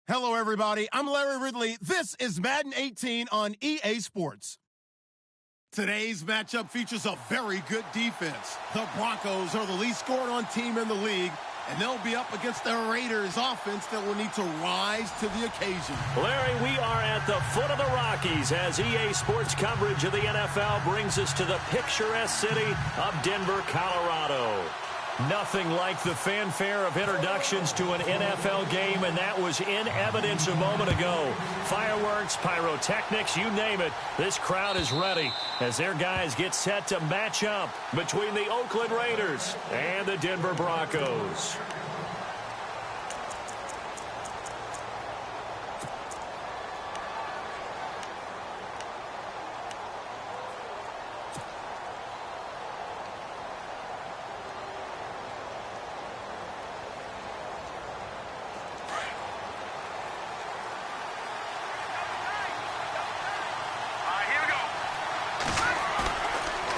Hello, everybody. I'm Larry Ridley. This is Madden 18 on EA Sports. Today's matchup features a very good defense. The Broncos are the least scored-on team in the league, and they'll be up against the Raiders' offense that will need to rise to the occasion. Larry, we are at the foot of the Rockies as EA Sports coverage of the NFL brings us to the picturesque city of Denver, Colorado. Nothing like the fanfare of introductions to an NFL game, and that was in evidence a moment ago. Fireworks, pyrotechnics, you name it. This crowd is ready as their guys get set to match up between the Oakland Raiders and the Denver Broncos.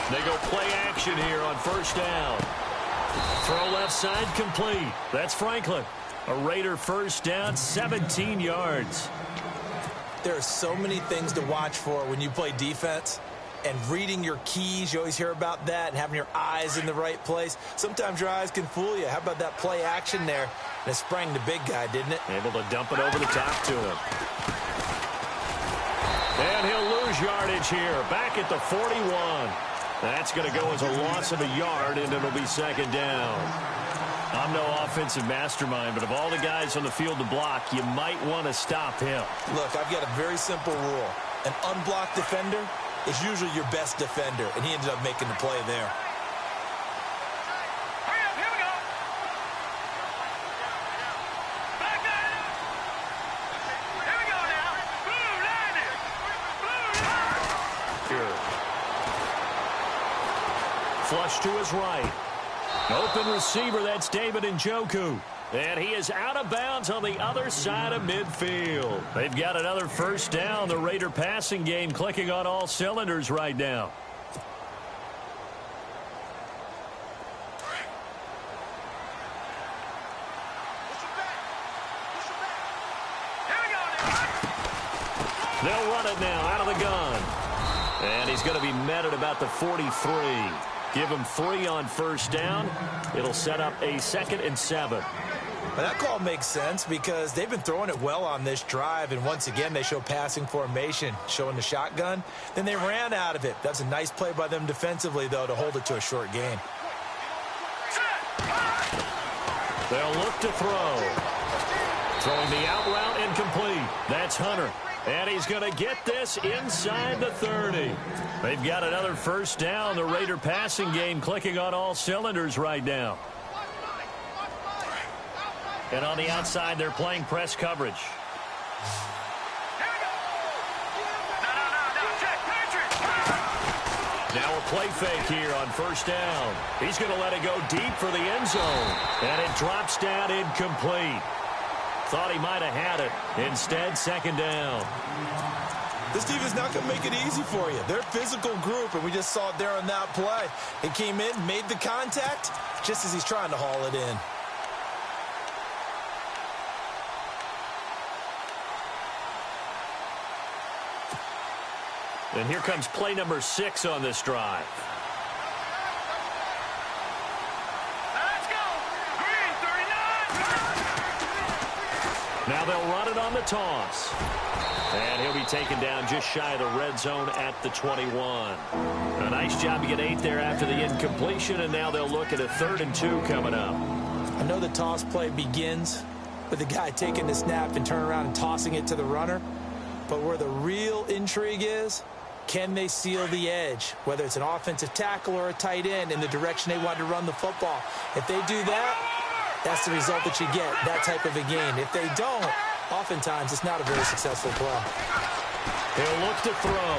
They go play action here on first down. Throw left side complete. That's Franklin. A Raider first down, 17 yards. There are so many things to watch for when you play defense. And reading your keys, you always hear about that, and having your eyes in the right place. Sometimes your eyes can fool you. How about that play action there? And it sprang the big guy, didn't it? Able to dump it over the top to him. And he'll lose yardage here. Back at the 41. That's going to go as a loss of a yard, and it'll be second down. I'm no offensive mastermind, but of all the guys on the field to block, you might want to stop him. Look, I've got a very simple rule. An unblocked defender is usually your best defender, and he ended up making the play there. Flush to his right. Open receiver, that's David Njoku. And he is out of bounds on the other side of midfield. They've got another first down. The Raider passing game clicking on all cylinders right now. They'll run it now out of the gun. And he's going to be met at about the 43. Give him 3 on first down. It'll set up a 2nd and 7. Well, that call makes sense because they've been throwing it well on this drive, and once again they show passing formation, showing the shotgun. Then they ran out of it. That's a nice play by them defensively, though, to hold it to a short gain. They'll look to throw. Throwing the out route incomplete. That's Hunter. And he's going to get this inside the 30. They've got another first down. The Raider passing game clicking on all cylinders right now. And on the outside, they're playing press coverage. Now a play fake here on first down. He's going to let it go deep for the end zone. And it drops down incomplete. Thought he might have had it. Instead, second down. This defense is not going to make it easy for you. They're a physical group, and we just saw it there on that play. It came in, made the contact, just as he's trying to haul it in. And here comes play number 6 on this drive. Now they'll run it on the toss. And he'll be taken down just shy of the red zone at the 21. A nice job to get 8 there after the incompletion, and now they'll look at a 3rd and 2 coming up. I know the toss play begins with the guy taking the snap and turning around and tossing it to the runner. But where the real intrigue is, can they seal the edge, whether it's an offensive tackle or a tight end, in the direction they want to run the football? If they do that, that's the result that you get, that type of a game. If they don't, oftentimes it's not a very successful play. He'll look to throw.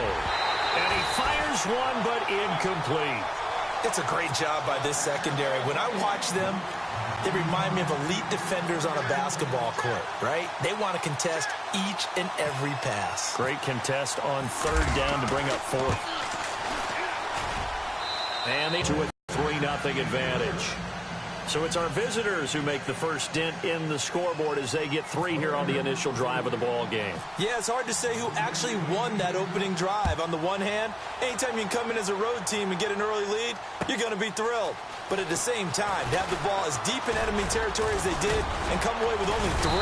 And he fires one, but incomplete. It's a great job by this secondary. When I watch them, they remind me of elite defenders on a basketball court, right? They want to contest each and every pass. Great contest on 3rd down to bring up 4th. And they to a 3-0 advantage. So it's our visitors who make the first dent in the scoreboard as they get 3 here on the initial drive of the ball game. Yeah, it's hard to say who actually won that opening drive. On the one hand, anytime you can come in as a road team and get an early lead, you're going to be thrilled. But at the same time, to have the ball as deep in enemy territory as they did and come away with only 3,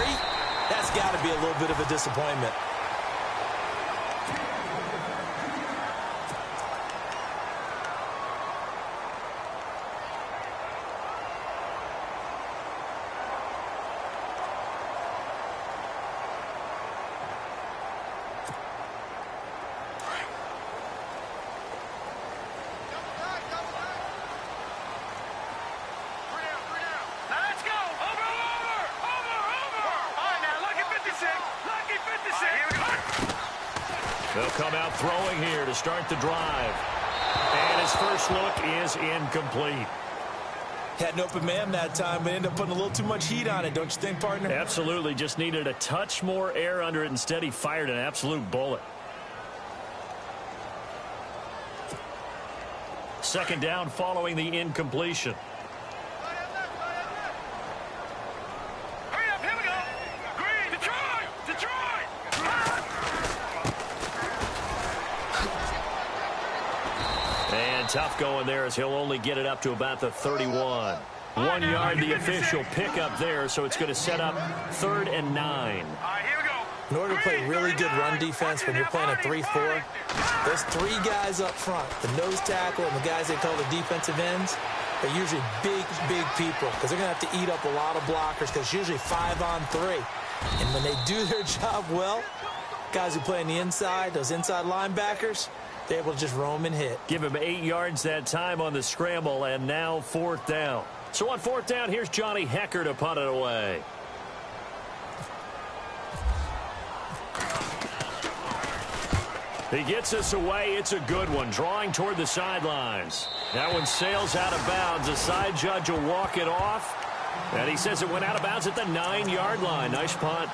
that's got to be a little bit of a disappointment. They'll come out throwing here to start the drive. And his first look is incomplete. Had an open man that time, but ended up putting a little too much heat on it, don't you think, partner? Absolutely. Just needed a touch more air under it. Instead, he fired an absolute bullet. Second down following the incompletion. Tough going there as he'll only get it up to about the 31. 1 yard, the official pickup there, so it's going to set up 3rd and 9. In order to play really good run defense when you're playing a 3-4, those 3 guys up front, the nose tackle and the guys they call the defensive ends, they're usually big people because they're going to have to eat up a lot of blockers because it's usually 5-on-3. And when they do their job well, guys who play on the inside, those inside linebackers, they're able to just roam and hit. Give him 8 yards that time on the scramble, and now 4th down. So on 4th down, here's Johnny Hecker to punt it away. He gets us away. It's a good one, drawing toward the sidelines. That one sails out of bounds. The side judge will walk it off, and he says it went out of bounds at the 9-yard line. Nice punt.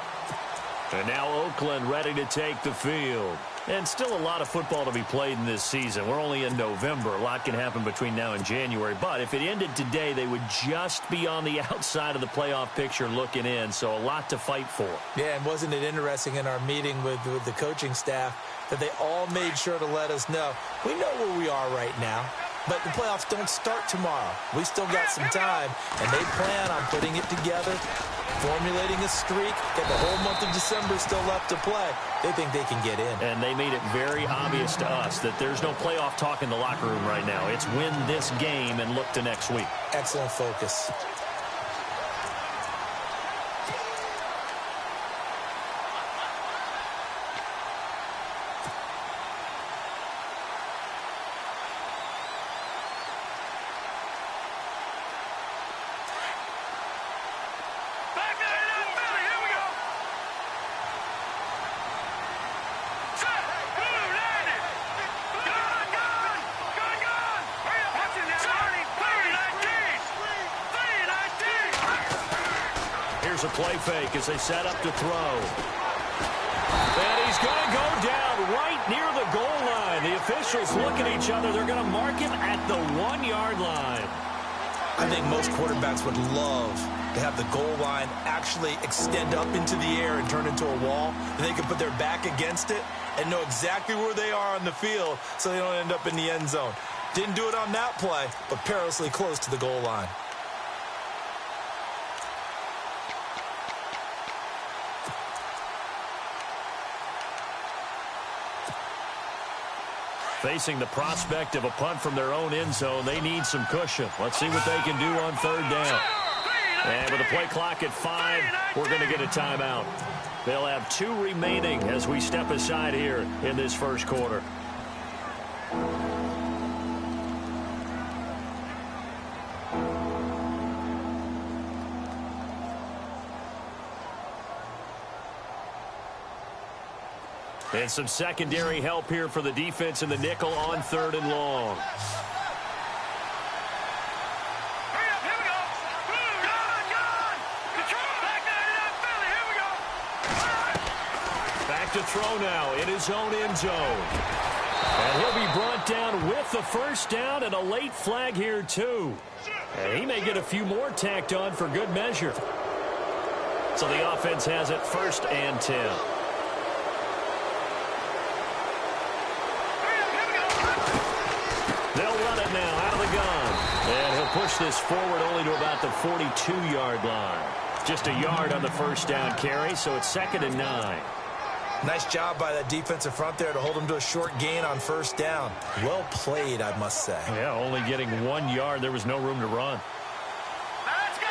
And now Oakland ready to take the field. And still a lot of football to be played in this season. We're only in November. A lot can happen between now and January. But if it ended today, they would just be on the outside of the playoff picture looking in. So a lot to fight for. Yeah, and wasn't it interesting in our meeting with the coaching staff that they all made sure to let us know, we know where we are right now, but the playoffs don't start tomorrow. We still got some time, and they plan on putting it together, formulating a streak, get the whole month of December still left to play. They think they can get in. And they made it very obvious to us that there's no playoff talk in the locker room right now. It's win this game and look to next week. Excellent focus. A play fake as they set up to throw. And he's going to go down right near the goal line. The officials look at each other. They're going to mark him at the 1-yard line. I think most quarterbacks would love to have the goal line actually extend up into the air and turn into a wall. And they can put their back against it and know exactly where they are on the field so they don't end up in the end zone. Didn't do it on that play, but perilously close to the goal line. Facing the prospect of a punt from their own end zone, they need some cushion. Let's see what they can do on 3rd down. And with the play clock at 5, we're going to get a timeout. They'll have 2 remaining as we step aside here in this first quarter. And some secondary help here for the defense in the nickel on 3rd and long. Back to throw now in his own end zone. And he'll be brought down with the first down and a late flag here too. And he may get a few more tacked on for good measure. So the offense has it 1st and 10. They'll run it now out of the gun. And he'll push this forward only to about the 42-yard line. Just a yard on the 1st down carry, so it's 2nd and 9. Nice job by that defensive front there to hold him to a short gain on 1st down. Well played, I must say. Yeah, only getting 1 yard. There was no room to run. Let's go!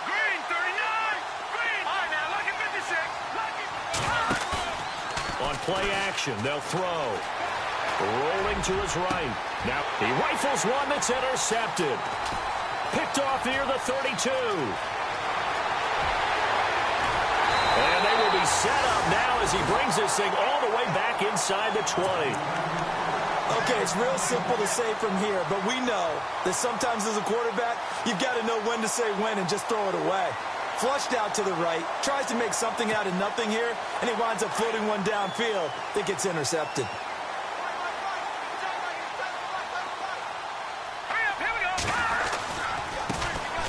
Green, 39! Green! All right, now, look at 56! On play action, they'll throw. Rolling to his right. Now he rifles one that's intercepted. Picked off near the 32. And they will be set up now as he brings this thing all the way back inside the 20. Okay, it's real simple to say from here, but we know that sometimes as a quarterback, you've got to know when to say when and just throw it away. Flushed out to the right, tries to make something out of nothing here, and he winds up floating one downfield that gets intercepted.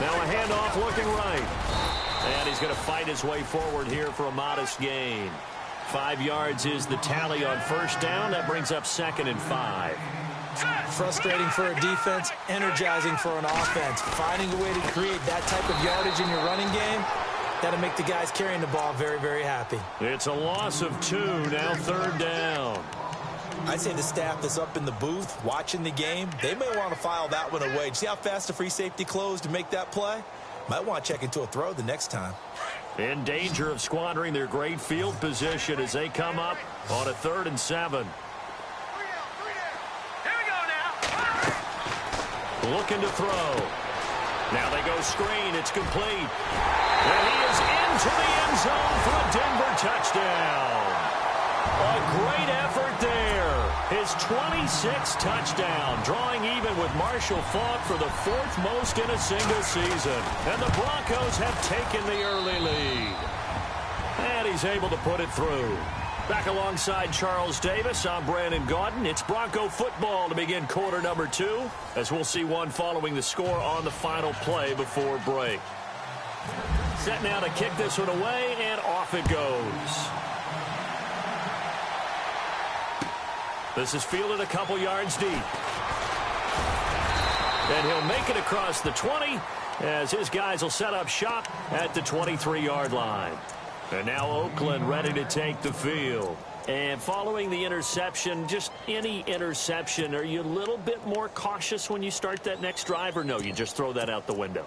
Now a handoff looking right. And he's going to fight his way forward here for a modest gain. 5 yards is the tally on 1st down. That brings up 2nd and 5. Frustrating for a defense, energizing for an offense. Finding a way to create that type of yardage in your running game, that'll make the guys carrying the ball very, very happy. It's a loss of 2, now 3rd down. I'd say the staff that's up in the booth watching the game, they may want to file that one away. See how fast the free safety closed to make that play? Might want to check into a throw the next time. In danger of squandering their great field position as they come up on a 3rd and 7. Here we go now! Looking to throw. Now they go screen. It's complete. And he is into the end zone for a Denver touchdown. A great effort there. His 26th touchdown, drawing even with Marshall Faulk for the 4th most in a single season. And the Broncos have taken the early lead. And he's able to put it through. Back alongside Charles Davis, I'm Brandon Gaudin. It's Bronco football to begin quarter number 2, as we'll see one following the score on the final play before break. Set now to kick this one away, and off it goes. This is fielded a couple yards deep. And he'll make it across the 20 as his guys will set up shop at the 23-yard line. And now Oakland ready to take the field. And following the interception, just any interception, are you a little bit more cautious when you start that next drive, or no, you just throw that out the window?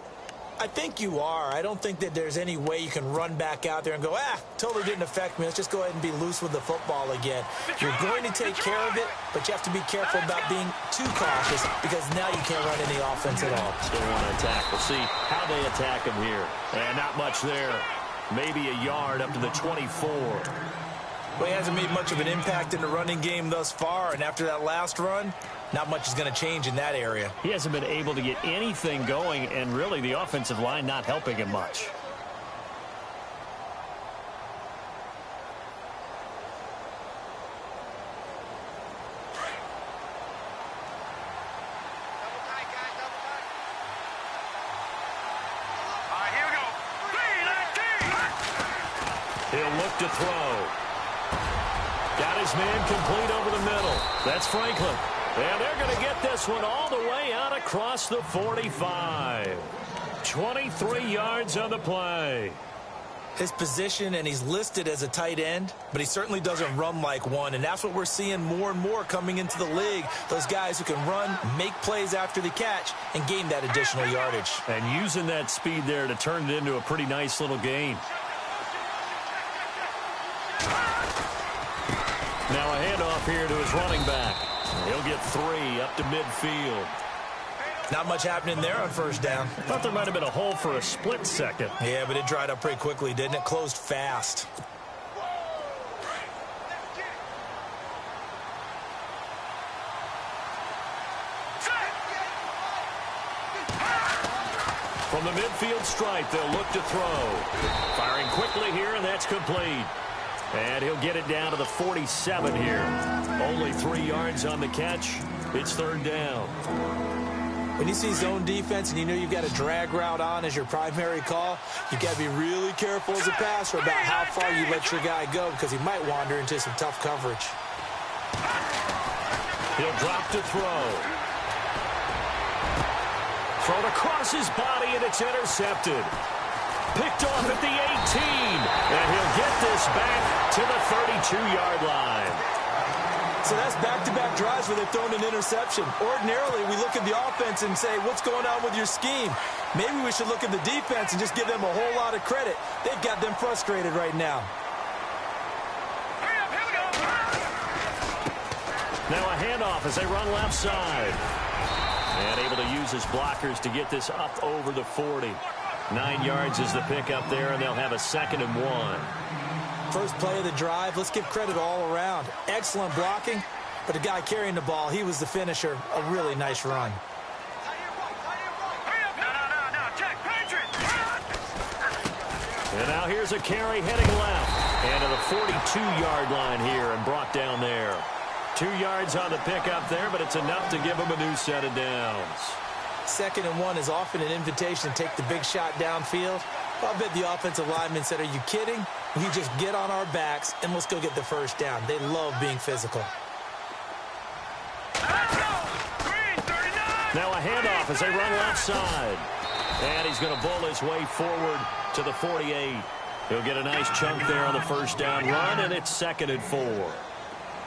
I think you are. I don't think that there's any way you can run back out there and go, totally didn't affect me. Let's just go ahead and be loose with the football again. You're going to take care of it, but you have to be careful about being too cautious because now you can't run any offense at all. Still want to attack. We'll see how they attack him here. And not much there. Maybe a yard up to the 24. Well, he hasn't made much of an impact in the running game thus far, and after that last run, not much is going to change in that area. He hasn't been able to get anything going, and really the offensive line not helping him much. He'll look to throw. Got his man complete over the middle. That's Franklin. And they're going to get this one all the way out across the 45. 23 yards on the play. His position, and he's listed as a tight end, but he certainly doesn't run like one, and that's what we're seeing more and more coming into the league. Those guys who can run, make plays after the catch, and gain that additional yardage. And using that speed there to turn it into a pretty nice little gain. Now a handoff here to his running back. He'll get 3 up to midfield. Not much happening there on first down. I thought there might have been a hole for a split second. Yeah, but it dried up pretty quickly, didn't it? Closed fast. From the midfield stripe, they'll look to throw. Firing quickly here, and that's complete. And he'll get it down to the 47 here. Only 3 yards on the catch. It's third down. When you see zone defense and you know you've got a drag route on as your primary call, you've got to be really careful as a passer about how far you let your guy go because he might wander into some tough coverage. He'll drop to throw. Thrown across his body, and it's intercepted. Picked off at the 18, and he'll get this back to the 32-yard line. So that's back-to-back drives where they've thrown an interception. Ordinarily, we look at the offense and say, what's going on with your scheme? Maybe we should look at the defense and just give them a whole lot of credit. They've got them frustrated right now. Now a handoff as they run left side. And able to use his blockers to get this up over the 40. 9 yards is the pickup there, and they'll have a 2nd and 1. First play of the drive, let's give credit all around. Excellent blocking, but the guy carrying the ball, he was the finisher. A really nice run. And now here's a carry heading left. And to the 42-yard line here and brought down there. 2 yards on the pickup there, but it's enough to give him a new set of downs. 2nd and 1 is often an invitation to take the big shot downfield. I bet the offensive lineman said, are you kidding? We just get on our backs and let's go get the first down. They love being physical. Now a handoff as they run left side. And he's going to bull his way forward to the 48. He'll get a nice chunk there on the first down run, and it's 2nd and 4.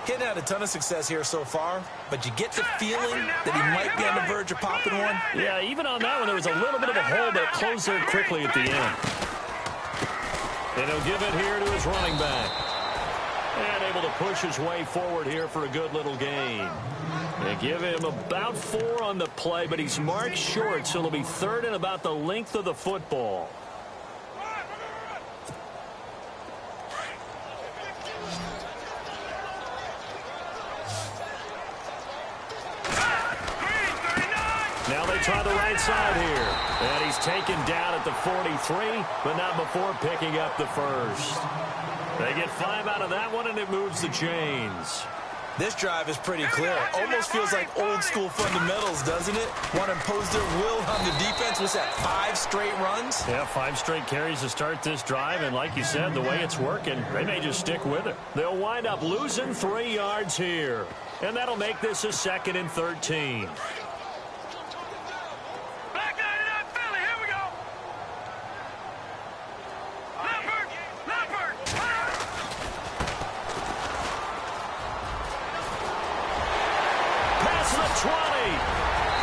Hitting had a ton of success here so far, but you get the feeling that he might be on the verge of popping one. Yeah, even on that one, there was a little bit of a hole, but it closed there quickly at the end. And he'll give it here to his running back. And able to push his way forward here for a good little gain. They give him about 4 on the play, but he's marked short, so it'll be 3rd and about the length of the football. Now they try the right side here. And he's taken down at the 43, but not before picking up the first. They get 5 out of that one, and it moves the chains. This drive is pretty clear. Almost feels like old-school fundamentals, doesn't it? Want to impose their will on the defense. Was that 5 straight runs? Yeah, 5 straight carries to start this drive, and like you said, the way it's working, they may just stick with it. They'll wind up losing 3 yards here, and that'll make this a 2nd and 13.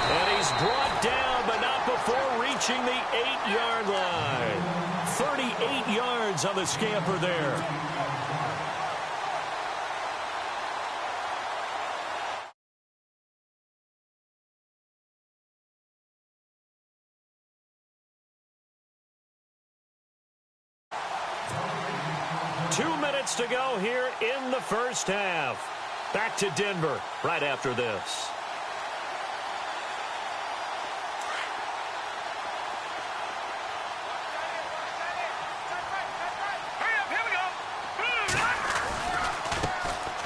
And he's brought down, but not before reaching the 8-yard line. 38 yards on the scamper there. Two minutes to go here in the first half. Back to Denver right after this.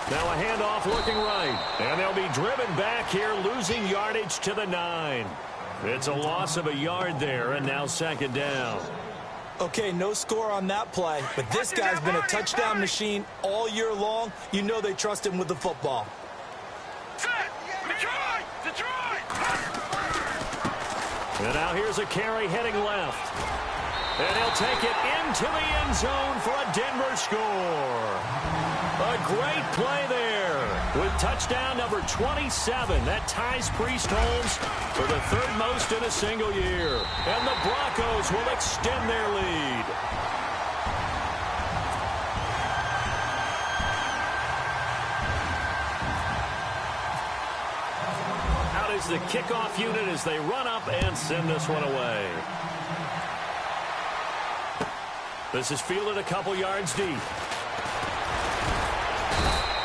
Now a handoff looking right. And they'll be driven back here, losing yardage to the 9. It's a loss of a yard there, and now 2nd down. Okay, no score on that play, but this guy's been a touchdown machine all year long. You know they trust him with the football. And now here's a carry heading left. And he'll take it into the end zone for a Denver score. A great play there with touchdown number 27. That ties Priest Holmes for the 3rd most in a single year. And the Broncos will extend their lead. Out is the kickoff unit as they run up and send this one away. This is fielded a couple yards deep.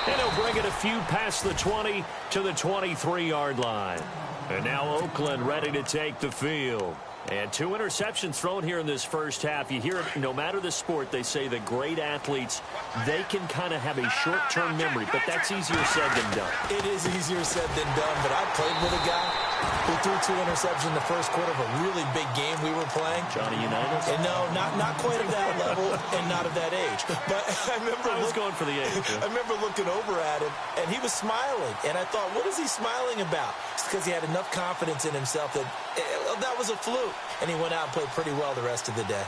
And he'll bring it a few past the 20 to the 23-yard line. And now Oakland ready to take the field. And 2 interceptions thrown here in this first half. You hear it, no matter the sport, they say that great athletes, they can kind of have a short-term memory, but that's easier said than done. It is easier said than done, but I played with a guy who threw 2 interceptions in the first quarter of a really big game we were playing. Johnny Unitas? And no, not quite at that level and not at that age. But I was going for the age. I remember looking over at him, and he was smiling. And I thought, what is he smiling about? It's because he had enough confidence in himself that that was a fluke. And he went out and played pretty well the rest of the day.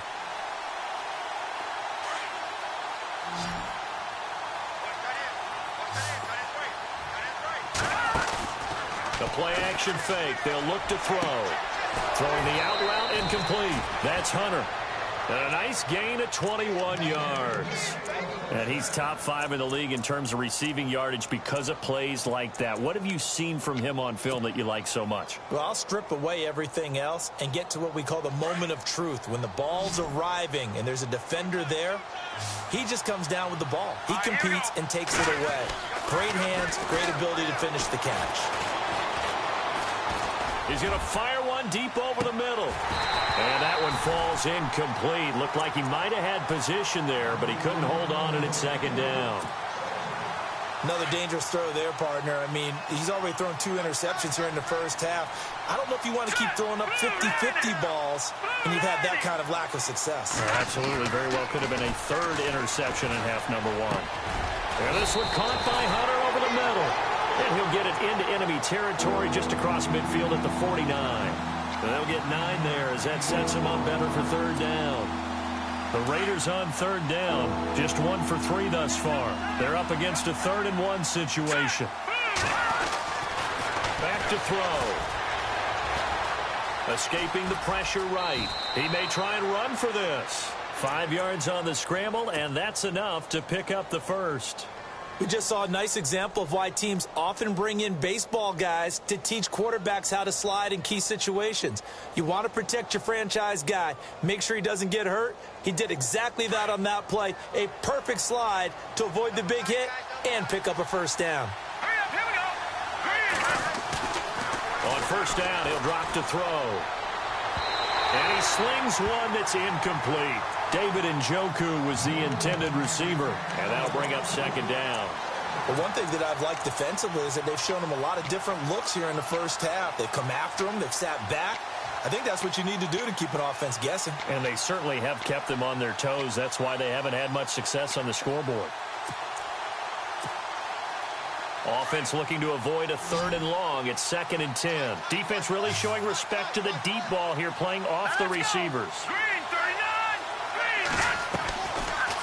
The play-action fake. They'll look to throw. Throwing the out route incomplete. That's Hunter. And a nice gain of 21 yards. And he's top 5 in the league in terms of receiving yardage because of plays like that. What have you seen from him on film that you like so much? Well, I'll strip away everything else and get to what we call the moment of truth. When the ball's arriving and there's a defender there, he just comes down with the ball. He competes and takes it away. Great hands, great ability to finish the catch. He's going to fire one deep over the middle. And that one falls incomplete. Looked like he might have had position there, but he couldn't hold on, and it's second down. Another dangerous throw there, partner. I mean, he's already thrown 2 interceptions here in the first half. I don't know if you want to keep throwing up 50-50 balls when you've had that kind of lack of success. Absolutely. Very well could have been a 3rd interception in half number 1. And this one caught by Hunter over the middle. And he'll get it into enemy territory just across midfield at the 49. And they'll get 9 there as that sets them up better for 3rd down. The Raiders on 3rd down, just 1 for 3 thus far. They're up against a 3rd and 1 situation. Back to throw. Escaping the pressure right. He may try and run for this. 5 yards on the scramble, and that's enough to pick up the first. We just saw a nice example of why teams often bring in baseball guys to teach quarterbacks how to slide in key situations. You want to protect your franchise guy. Make sure he doesn't get hurt. He did exactly that on that play. A perfect slide to avoid the big hit and pick up a first down. On first down, he'll drop to throw. And he slings one that's incomplete. David Njoku was the intended receiver, and that'll bring up second down. Well, one thing that I've liked defensively is that they've shown him a lot of different looks here in the first half. They've come after him. They've sat back. I think that's what you need to do to keep an offense guessing. And they certainly have kept them on their toes. That's why they haven't had much success on the scoreboard. Offense looking to avoid a 3rd and long. It's 2nd and 10. Defense really showing respect to the deep ball here, playing off the receivers.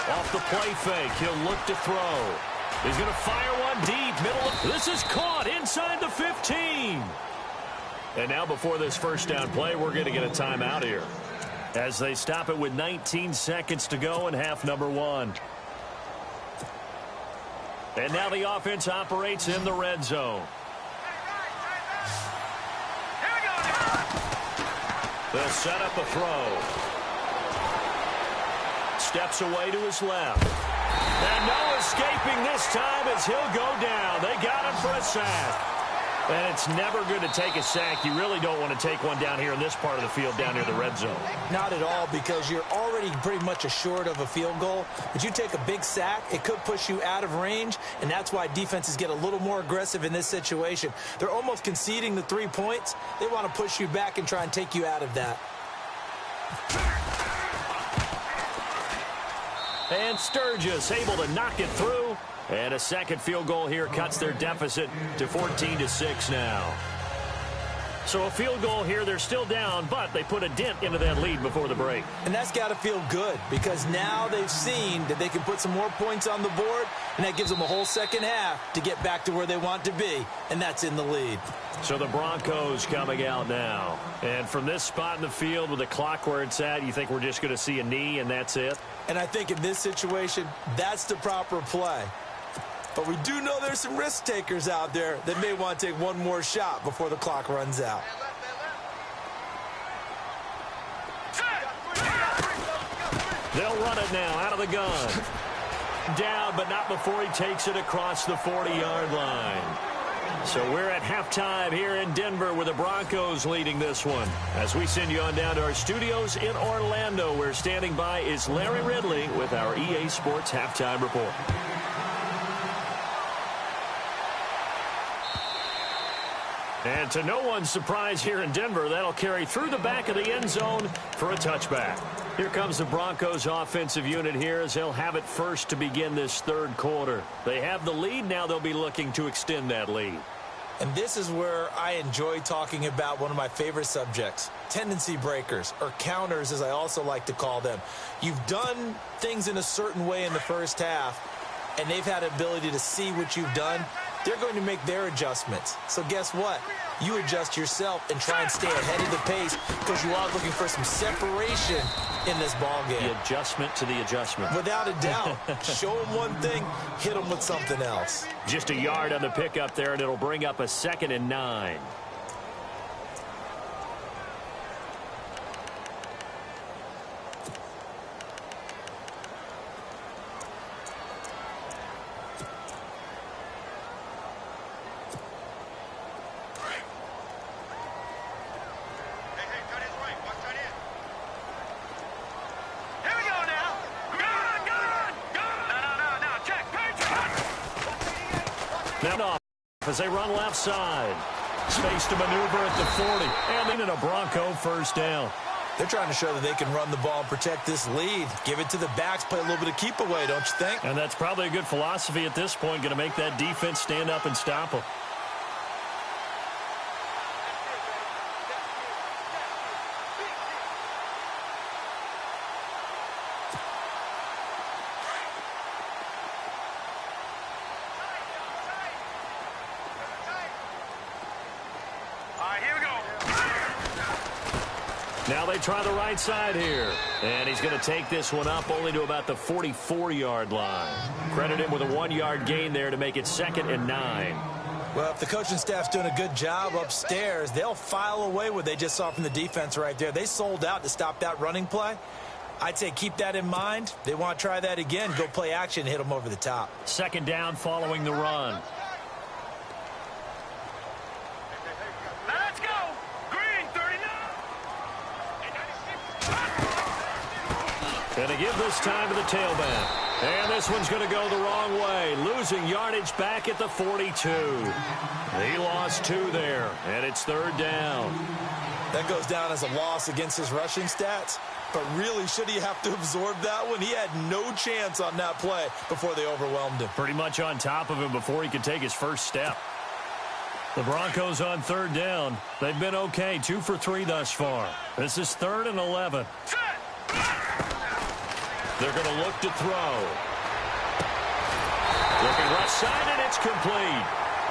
Off the play fake, he'll look to throw. He's going to fire one deep, middle of... This is caught inside the 15. And now before this first down play, we're going to get a timeout here as they stop it with 19 seconds to go in half number 1. And now the offense operates in the red zone. They'll set up a throw. Steps away to his left. And no escaping this time as he'll go down. They got him for a sack. And it's never good to take a sack. You really don't want to take one down here in this part of the field, down near the red zone. Not at all, because you're already pretty much assured of a field goal. But you take a big sack, it could push you out of range, and that's why defenses get a little more aggressive in this situation. They're almost conceding the 3 points. They want to push you back and try and take you out of that. And Sturgis able to knock it through. And a second field goal here cuts their deficit to 14-6 now. So a field goal here, they're still down, but they put a dent into that lead before the break. And that's got to feel good, because now they've seen that they can put some more points on the board, and that gives them a whole second half to get back to where they want to be, and that's in the lead. So the Broncos coming out now. And from this spot in the field with the clock where it's at, you think we're just going to see a knee and that's it? And I think in this situation, that's the proper play. But we do know there's some risk takers out there that may want to take one more shot before the clock runs out. They'll run it now out of the gun. Down, but not before he takes it across the 40-yard line. So we're at halftime here in Denver with the Broncos leading this one. As we send you on down to our studios in Orlando, where standing by is Larry Ridley with our EA Sports Halftime Report. And to no one's surprise here in Denver, that'll carry through the back of the end zone for a touchback. Here comes the Broncos offensive unit here as they'll have it first to begin this third quarter. They have the lead. Now they'll be looking to extend that lead. And this is where I enjoy talking about one of my favorite subjects, tendency breakers, or counters as I also like to call them. You've done things in a certain way in the first half, and they've had the ability to see what you've done. They're going to make their adjustments. So guess what? You adjust yourself and try and stay ahead of the pace because you are looking for some separation in this ball game. The adjustment to the adjustment. Without a doubt. Show them one thing, hit them with something else. Just a yard on the pickup there, and it'll bring up a 2nd and 9. Now as they run left side. Space to maneuver at the 40. And then in a Bronco first down. They're trying to show that they can run the ball and protect this lead. Give it to the backs, play a little bit of keep away, don't you think? And that's probably a good philosophy at this point. Going to make that defense stand up and stop them. Now they try the right side here. And he's going to take this one up only to about the 44-yard line. Credit him with a 1-yard gain there to make it 2nd and 9. Well, if the coaching staff's doing a good job upstairs, they'll file away what they just saw from the defense right there. They sold out to stop that running play. I'd say keep that in mind. They want to try that again. Go play action, hit them over the top. 2nd down following the run. Let's go. Green 39. And to give this time to the tailback. And this one's going to go the wrong way. Losing yardage back at the 42. He lost 2 there, and it's 3rd down. That goes down as a loss against his rushing stats. But really, should he have to absorb that one? He had no chance on that play before they overwhelmed him. Pretty much on top of him before he could take his first step. The Broncos on 3rd down. They've been okay, 2 for 3 thus far. This is 3rd and 11. They're going to look to throw. Looking left side, and it's complete.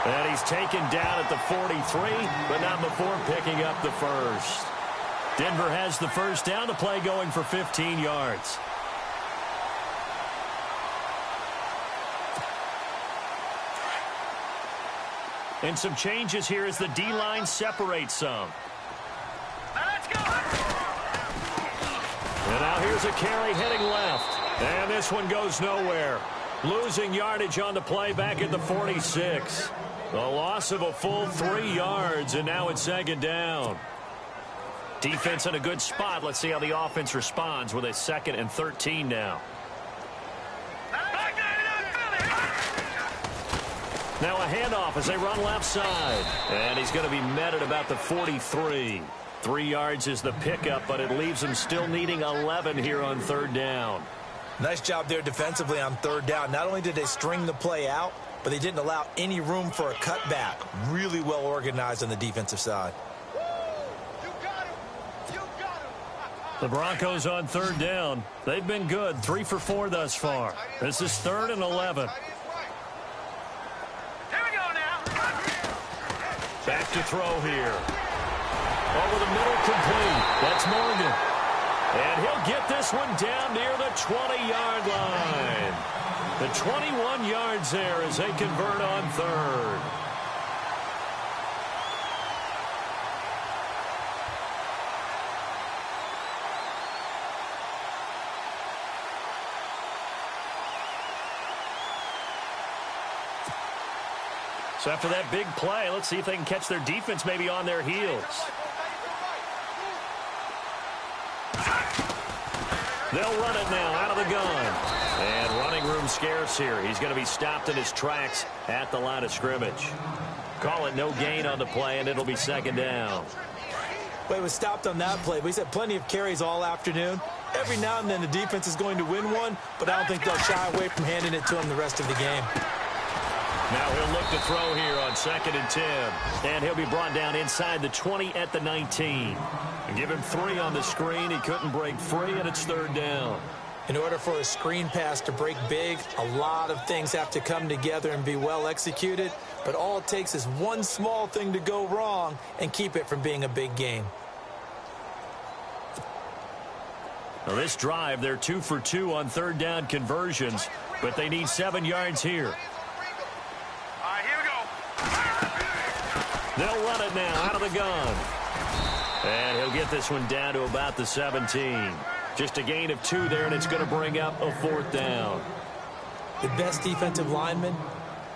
And he's taken down at the 43, but not before picking up the first. Denver has the first down, the play going for 15 yards. And some changes here as the D-line separates some. Let's go. And now here's a carry heading left. And this one goes nowhere. Losing yardage on the play back at the 46. A loss of a full 3 yards, and now it's 2nd down. Defense in a good spot. Let's see how the offense responds with a 2nd and 13 now. Now a handoff as they run left side. And he's going to be met at about the 43. 3 yards is the pickup, but it leaves him still needing 11 here on 3rd down. Nice job there defensively on 3rd down. Not only did they string the play out, but they didn't allow any room for a cutback. Really well organized on the defensive side. The Broncos on 3rd down. They've been good, 3 for 4 thus far. This is 3rd and 11. Here we go now. Back to throw here. Over the middle, complete. That's Morgan. And he'll get this one down near the 20-yard line. The 21 yards there as they convert on 3rd. So after that big play, let's see if they can catch their defense maybe on their heels. They'll run it now out of the gun. And running room scarce here. He's going to be stopped in his tracks at the line of scrimmage. Call it no gain on the play, and it'll be second down. Well, it was stopped on that play, but he's had plenty of carries all afternoon. Every now and then the defense is going to win one, but I don't think they'll shy away from handing it to him the rest of the game. Now he'll look to throw here on 2nd and 10. And he'll be brought down inside the 20 at the 19. And give him 3 on the screen. He couldn't break free, and it's 3rd down. In order for a screen pass to break big, a lot of things have to come together and be well executed. But all it takes is one small thing to go wrong and keep it from being a big game. Well, this drive, they're 2 for 2 on 3rd down conversions, but they need 7 yards here. All right, here we go. They'll run it now out of the gun. And he'll get this one down to about the 17. Just a gain of 2 there, and it's going to bring up a 4th down. The best defensive linemen,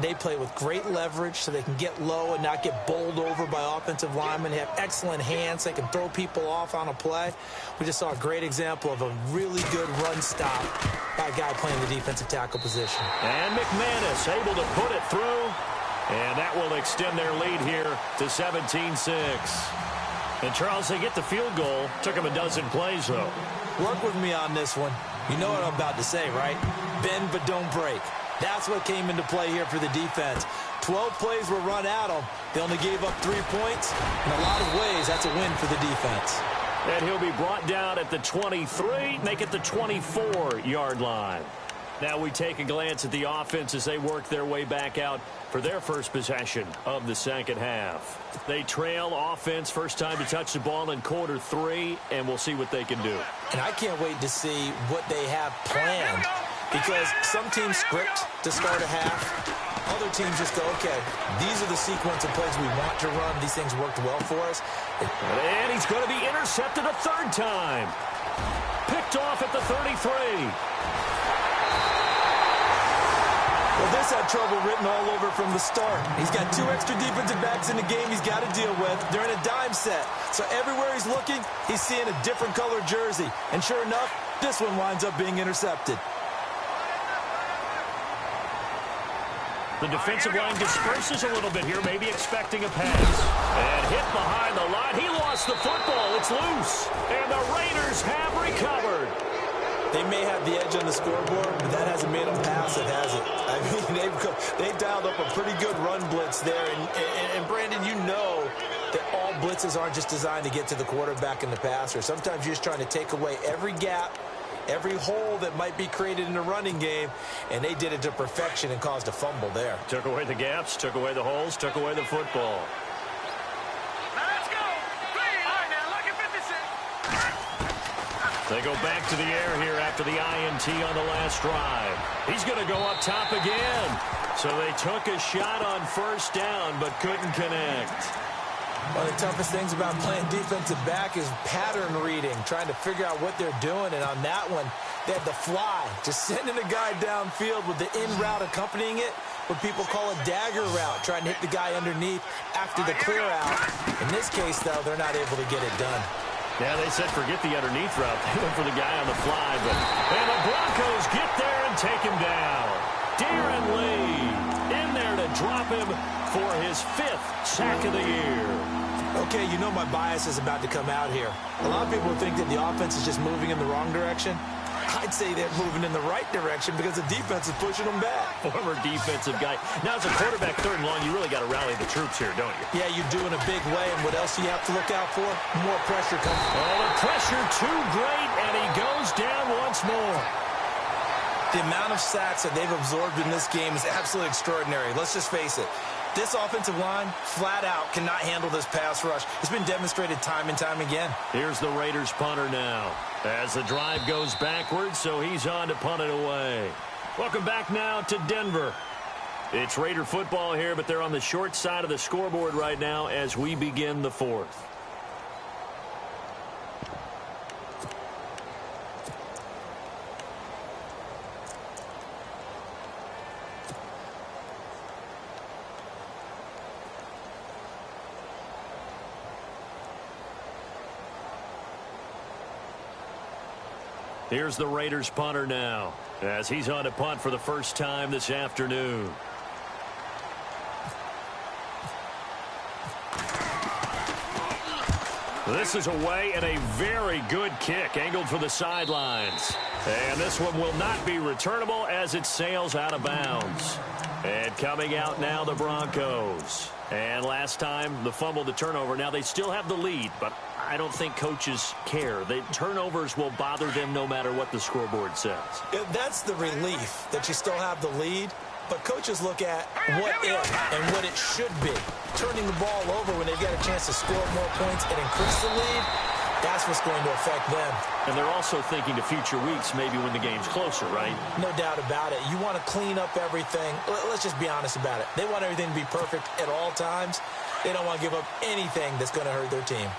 they play with great leverage so they can get low and not get bowled over by offensive linemen. They have excellent hands. They can throw people off on a play. We just saw a great example of a really good run stop by a guy playing the defensive tackle position. And McManus able to put it through. And that will extend their lead here to 17-6. And, Charles, they get the field goal. Took them a dozen plays, though. Work with me on this one. You know what I'm about to say, right? Bend but don't break. That's what came into play here for the defense. 12 plays were run at them. They only gave up 3 points. In a lot of ways, that's a win for the defense. And he'll be brought down at the 23, make it the 24-yard line. Now we take a glance at the offense as they work their way back out for their first possession of the second half. They trail offense, first time to touch the ball in quarter 3, and we'll see what they can do. And I can't wait to see what they have planned, because some teams script to start a half. Other teams just go, okay, these are the sequence of plays we want to run. These things worked well for us. And he's going to be intercepted a 3rd time. Picked off at the 33. Well, this had trouble written all over from the start. He's got 2 extra defensive backs in the game he's got to deal with. They're in a dime set. So everywhere he's looking, he's seeing a different color jersey. And sure enough, this one winds up being intercepted. The defensive line disperses a little bit here, maybe expecting a pass. And hit behind the line. He lost the football. It's loose. And the Raiders have recovered. They may have the edge on the scoreboard, but that hasn't made them pass it, has it? I mean, they've dialed up a pretty good run blitz there. And Brandon, you know that all blitzes aren't just designed to get to the quarterback and the passer. Sometimes you're just trying to take away every gap, every hole that might be created in the running game, and they did it to perfection and caused a fumble there. Took away the gaps, took away the holes, took away the football. Let's go. 3. All right, now, look at 56. They go back to the air here after the INT on the last drive. He's going to go up top again. So they took a shot on 1st down, but couldn't connect. One of the toughest things about playing defensive back is pattern reading, trying to figure out what they're doing. And on that one, they had the fly, just sending a guy downfield with the in route accompanying it, what people call a dagger route, trying to hit the guy underneath after the clear out. In this case, though, they're not able to get it done. Yeah, they said forget the underneath route. They went for the guy on the fly. And the Broncos get there and take him down. Darren Lee in there to drop him for his 5th sack of the year. Okay, you know my bias is about to come out here. A lot of people think that the offense is just moving in the wrong direction. I'd say they're moving in the right direction because the defense is pushing them back. Former defensive guy. Now, as a quarterback 3rd and long, you really got to rally the troops here, don't you? Yeah, you do in a big way. And what else do you have to look out for? More pressure coming. Oh, the pressure too great, and he goes down once more. The amount of sacks that they've absorbed in this game is absolutely extraordinary. Let's just face it. This offensive line, flat out, cannot handle this pass rush. It's been demonstrated time and time again. Here's the Raiders punter now as the drive goes backwards, so he's on to punt it away. Welcome back now to Denver. It's Raider football here, but they're on the short side of the scoreboard right now as we begin the 4th. Here's the Raiders punter now as he's on to punt for the first time this afternoon. This is away and a very good kick angled for the sidelines. And this one will not be returnable as it sails out of bounds. And coming out now, the Broncos. And last time, the fumble, the turnover. Now they still have the lead, but I don't think coaches care. The turnovers will bother them no matter what the scoreboard says. Yeah, that's the relief that you still have the lead. But coaches look at what if and what it should be. Turning the ball over when they've got a chance to score more points and increase the lead, that's what's going to affect them. And they're also thinking to future weeks, maybe when the game's closer, right? No doubt about it. You want to clean up everything. Let's just be honest about it. They want everything to be perfect at all times. They don't want to give up anything that's going to hurt their team.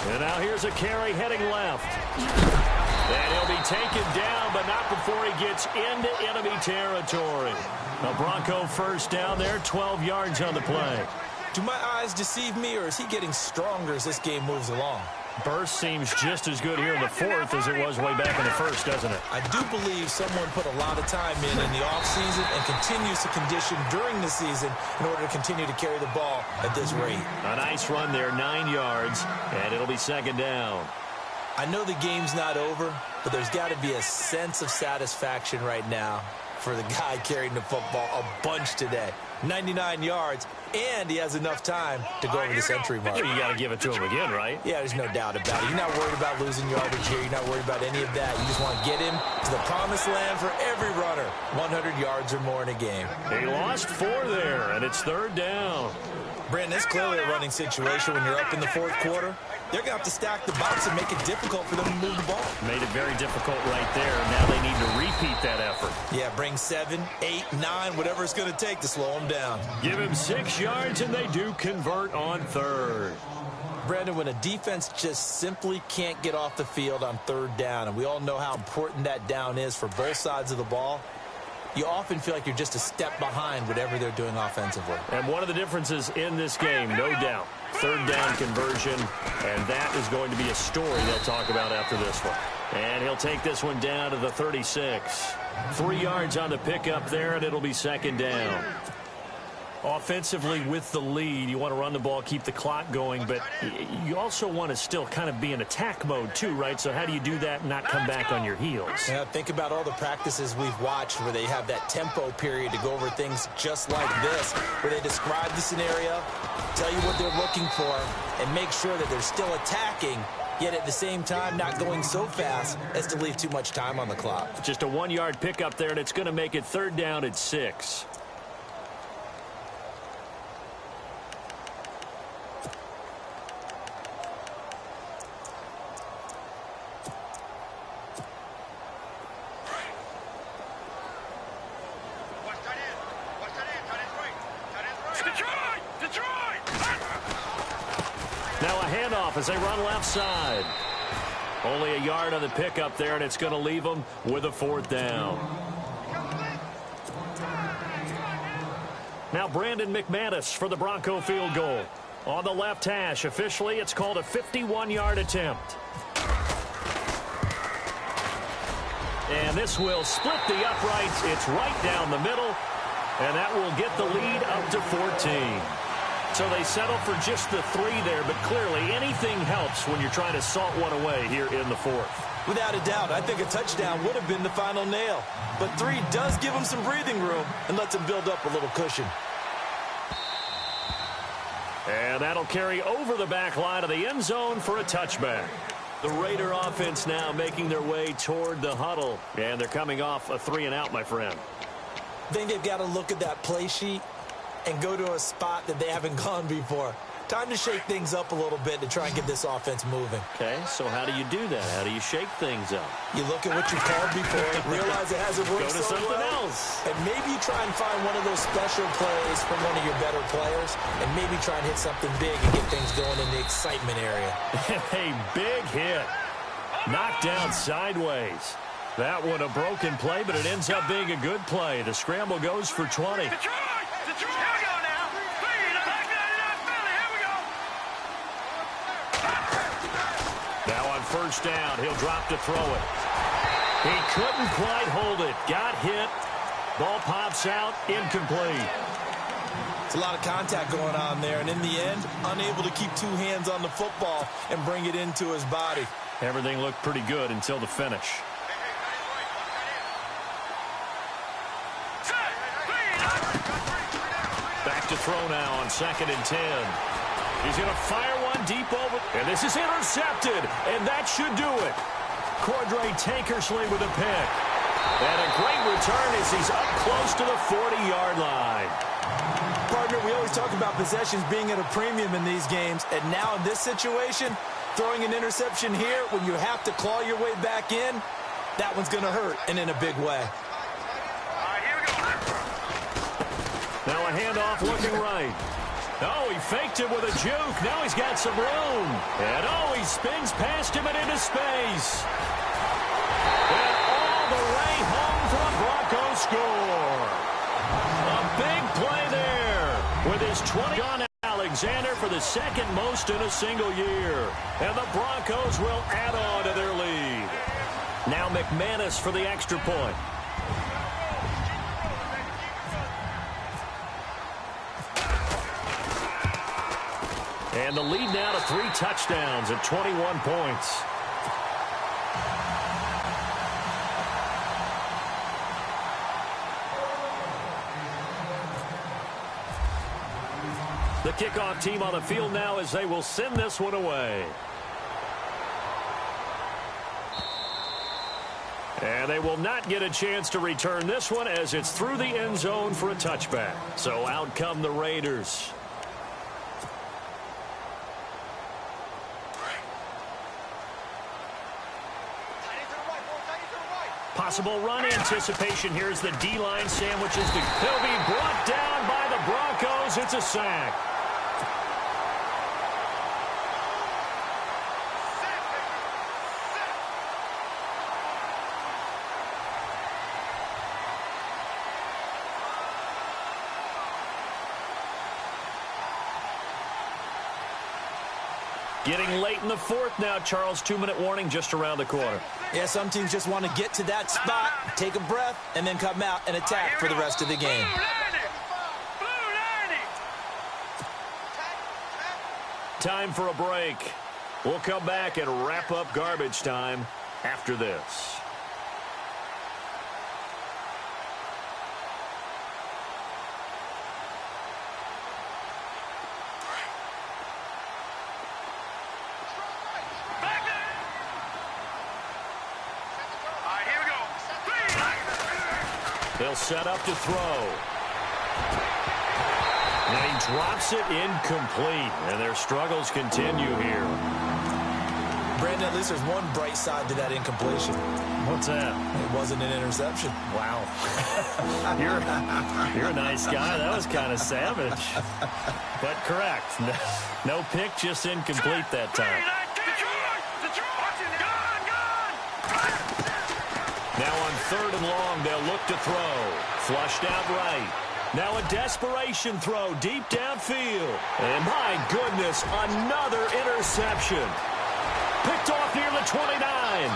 And now here's a carry heading left. And he'll be taken down, but not before he gets into enemy territory. A Bronco first down there, 12 yards on the play. Do my eyes deceive me, or is he getting stronger as this game moves along? Burst seems just as good here in the fourth as it was way back in the first, doesn't it? I do believe someone put a lot of time in the offseason and continues to condition during the season in order to continue to carry the ball at this rate. A nice run there, 9 yards, and it'll be second down. I know the game's not over, but there's got to be a sense of satisfaction right now for the guy carrying the football a bunch today. 99 yards, and he has enough time to go over the century mark. You got to give it to him again, right? Yeah, there's no doubt about it. You're not worried about losing yardage here. You're not worried about any of that. You just want to get him to the promised land for every runner. 100 yards or more in a game. He lost 4 there, and it's third down. Brandon, it's clearly a running situation when you're up in the fourth quarter. They're going to have to stack the box and make it difficult for them to move the ball. Made it very difficult right there. Now they need to repeat that effort. Yeah, bring 7, 8, 9, whatever it's going to take to slow them down. Give him 6 yards, and they do convert on third. Brandon, when a defense just simply can't get off the field on third down, and we all know how important that down is for both sides of the ball, you often feel like you're just a step behind whatever they're doing offensively. And one of the differences in this game, no doubt, third down conversion, and that is going to be a story they'll talk about after this one. And he'll take this one down to the 36. 3 yards on the pickup there, and it'll be second down. Offensively with the lead, you want to run the ball, keep the clock going, but you also want to still kind of be in attack mode too, right? So how do you do that and not come back on your heels? Yeah, think about all the practices we've watched where they have that tempo period to go over things just like this, where they describe the scenario, tell you what they're looking for, and make sure that they're still attacking, yet at the same time not going so fast as to leave too much time on the clock. Just a 1 yard pickup there, and it's going to make it third down at 6. Now a handoff as they run left side. Only a yard on the pickup there, and it's going to leave them with a fourth down. Now Brandon McManus for the Bronco field goal. On the left hash, officially it's called a 51-yard attempt. And this will split the uprights. It's right down the middle, and that will get the lead up to 14. So they settle for just the 3 there, but clearly anything helps when you're trying to salt one away here in the fourth. Without a doubt, I think a touchdown would have been the final nail. But 3 does give them some breathing room and lets them build up a little cushion. And that'll carry over the back line of the end zone for a touchback. The Raider offense now making their way toward the huddle. And they're coming off a 3-and-out, my friend. I think they've got to look at that play sheet and go to a spot that they haven't gone before. Time to shake things up a little bit to try and get this offense moving. Okay, so how do you do that? How do you shake things up? You look at what you called before, realize it hasn't worked Go to so something well, else. and maybe you try and find one of those special plays from one of your better players, and maybe try and hit something big and get things going in the excitement area. A big hit. Knocked down sideways. That one a broken play, but it ends up being a good play. The scramble goes for 20. first down. He'll drop to throw it. He couldn't quite hold it. Got hit. Ball pops out. Incomplete. It's a lot of contact going on there, and in the end, unable to keep two hands on the football and bring it into his body. Everything looked pretty good until the finish. Back to throw now on 2nd and 10. He's going to fire one deep over, and this is intercepted, and that should do it. Cordray Tankersley with a pick. And a great return as he's up close to the 40-yard line. Partner, we always talk about possessions being at a premium in these games, and now in this situation, throwing an interception here when you have to claw your way back in, that one's going to hurt, and in a big way. Now a handoff looking right. Oh, he faked it with a juke. Now he's got some room. And oh, he spins past him and into space. And all the way home for a Broncos score. A big play there with his 20. John Alexander for the second most in a single year. And the Broncos will add on to their lead. Now McManus for the extra point. And the lead now to 3 touchdowns at 21 points. The kickoff team on the field now as they will send this one away. And they will not get a chance to return this one as it's through the end zone for a touchback. So out come the Raiders. Possible run anticipation. Here's the D-line sandwiches. He'll be brought down by the Broncos. It's a sack. Getting late in the fourth now, Charles. 2-minute warning just around the corner. Yeah, some teams just want to get to that spot, take a breath, and then come out and attack for the rest of the game. Time for a break. We'll come back and wrap up garbage time after this. They'll set up to throw. And he drops it incomplete. And their struggles continue here. Brandon, at least there's one bright side to that incompletion. What's that? It wasn't an interception. Wow. You're a nice guy. That was kind of savage. But correct. No pick, just incomplete that time. Now on 3rd and long, they'll look to throw. Flushed out right. Now a desperation throw deep downfield. And my goodness, another interception. Picked off near the 29.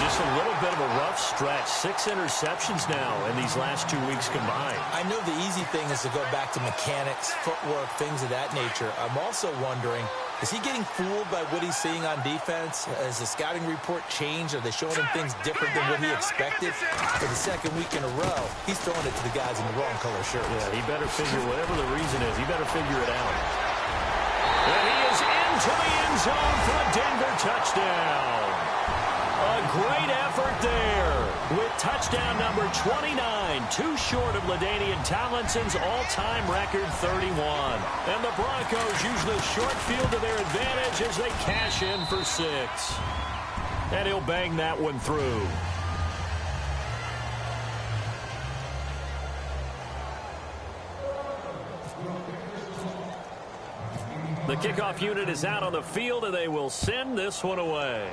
Just a little bit of a rough stretch. 6 interceptions now in these last 2 weeks combined. I know the easy thing is to go back to mechanics, footwork, things of that nature. I'm also wondering, is he getting fooled by what he's seeing on defense? Has the scouting report changed? Are they showing him things different than what he expected? For the second week in a row, he's throwing it to the guys in the wrong color shirt. Yeah, he better figure, whatever the reason is, he better figure it out. And he is into the end zone for a Denver touchdown. A great effort there with touchdown number 29, too short of LaDainian Tomlinson's all-time record 31. And the Broncos use the short field to their advantage as they cash in for 6. And he'll bang that one through. The kickoff unit is out on the field, and they will send this one away.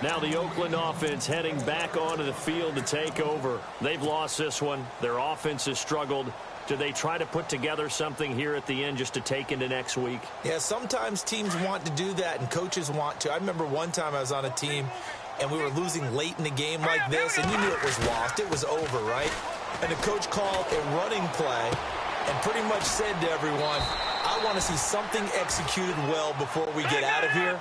Now the Oakland offense heading back onto the field to take over. They've lost this one. Their offense has struggled. Do they try to put together something here at the end just to take into next week? Yeah, sometimes teams want to do that and coaches want to. I remember one time I was on a team and we were losing late in the game like this, and you knew it was lost. It was over, right? And the coach called a running play and pretty much said to everyone, I want to see something executed well before we get out of here.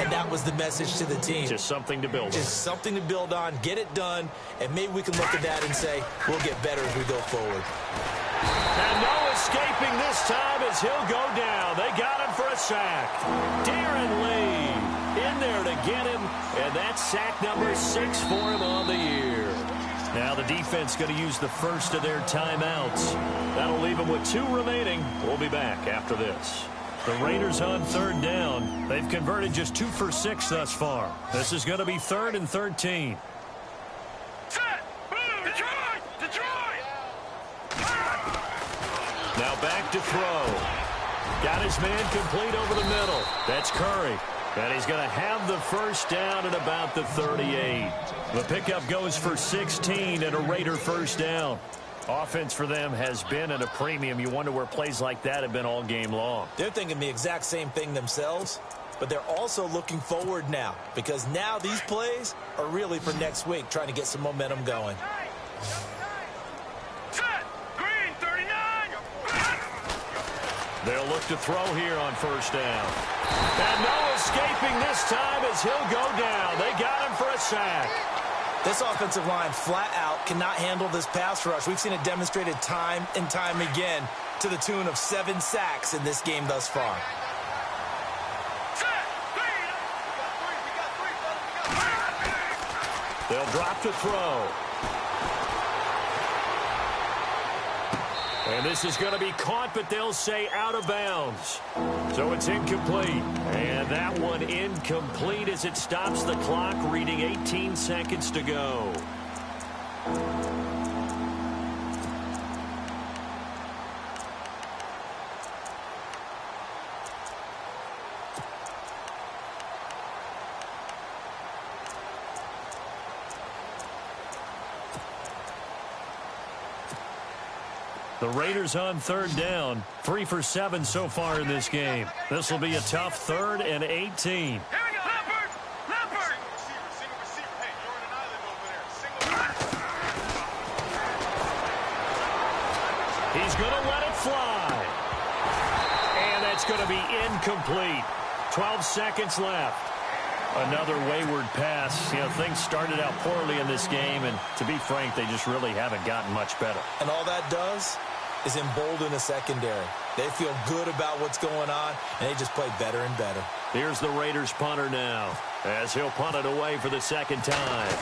And that was the message to the team. Just something to build on. Just something to build on, get it done, and maybe we can look at that and say, we'll get better as we go forward. And no escaping this time as he'll go down. They got him for a sack. Darren Lee in there to get him, and that's sack number 6 for him on the year. Now the defense going to use the first of their timeouts. That'll leave them with 2 remaining. We'll be back after this. The Raiders on 3rd down. They've converted just 2 for 6 thus far. This is going to be 3rd and 13. Set! Boom! Detroit! Detroit! Now back to throw. Got his man complete over the middle. That's Curry. And he's going to have the first down at about the 38. The pickup goes for 16 and a Raider first down. Offense for them has been at a premium. You wonder where plays like that have been all game long. They're thinking the exact same thing themselves, but they're also looking forward now because now these plays are really for next week, trying to get some momentum going. Set! Green, 39! They'll look to throw here on first down. And no escaping this time as he'll go down. They got him for a sack. This offensive line flat out cannot handle this pass rush. We've seen it demonstrated time and time again to the tune of 7 sacks in this game thus far. Set! They'll drop to throw. And this is going to be caught, but they'll say out of bounds. So it's incomplete. And that one incomplete as it stops the clock, reading 18 seconds to go. The Raiders on 3rd down, 3 for 7 so far in this game. This will be a tough 3rd and 18. Here we go! Leopard! Leopard! Hey, you're on an island over there. He's going to let it fly. And that's going to be incomplete. 12 seconds left. Another wayward pass. You know, things started out poorly in this game, and to be frank, they just really haven't gotten much better. And all that does is embolden the secondary. They feel good about what's going on, and they just play better and better. Here's the Raiders punter now, as he'll punt it away for the 2nd time.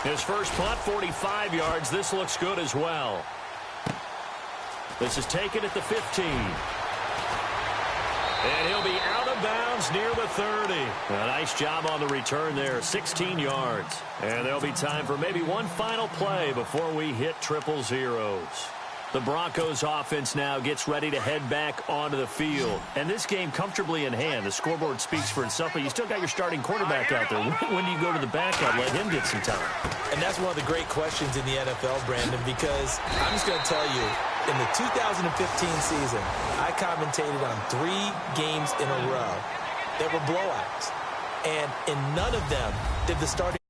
His first punt, 45 yards. This looks good as well. This is taken at the 15. And he'll be out of bounds near the 30. A nice job on the return there, 16 yards. And there'll be time for maybe one final play before we hit triple zeros. The Broncos offense now gets ready to head back onto the field. And this game comfortably in hand. The scoreboard speaks for itself, but you still got your starting quarterback out there. When do you go to the backup? Let him get some time. And that's one of the great questions in the NFL, Brandon, because I'm just going to tell you, in the 2015 season, I commentated on 3 games in a row that were blowouts. And in none of them did the starting